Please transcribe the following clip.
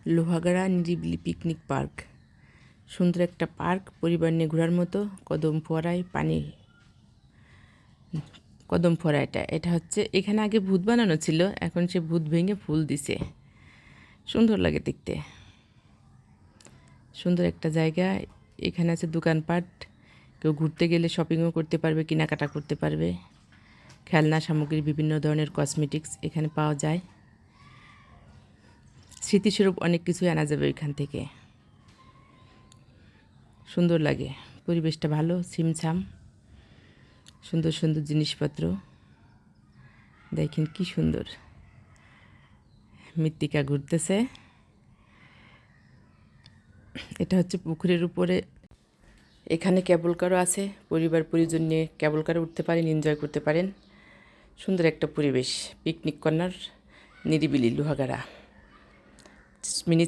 লোহাগাড়া নিরিবিলি picnic park. সুন্দর একটা পার্ক, পরিবার নিয়ে ঘোরার মতো। কদম ফোয়ারা এটা হচ্ছে, এখানে আগে ভূত বানানো ছিল, এখন সে ভূত ভেঙে ফুল দিছে। সুন্দর লাগে দেখতে। সুন্দর একটা জায়গা। এখানে আছে দোকানপাট, কেউ ঘুরতে গেলে শপিংও করতে পারবে, কেনাকাটা করতে পারবে। খেলনা সামগ্রী, বিভিন্ন ধরনের কসমেটিক্স এখানে পাওয়া যায়। স্মৃতিস্বরূপ অনেক কিছুই আনা যাবে এখান থেকে। সুন্দর লাগে, পরিবেশটা ভালো, ছিমছাম, সুন্দর সুন্দর জিনিসপত্র। দেখেন কি সুন্দর। মৃত্তিকা ঘুরতেছে। এটা হচ্ছে পুকুরের উপরে। এখানে কেবল কারও আছে, পরিবার পরিজন নিয়ে কেবল কারো উঠতে পারেন, এনজয় করতে পারেন। সুন্দর একটা পরিবেশ, পিকনিক কর্নার, নিরিবিলি লোহাগাড়া মিনি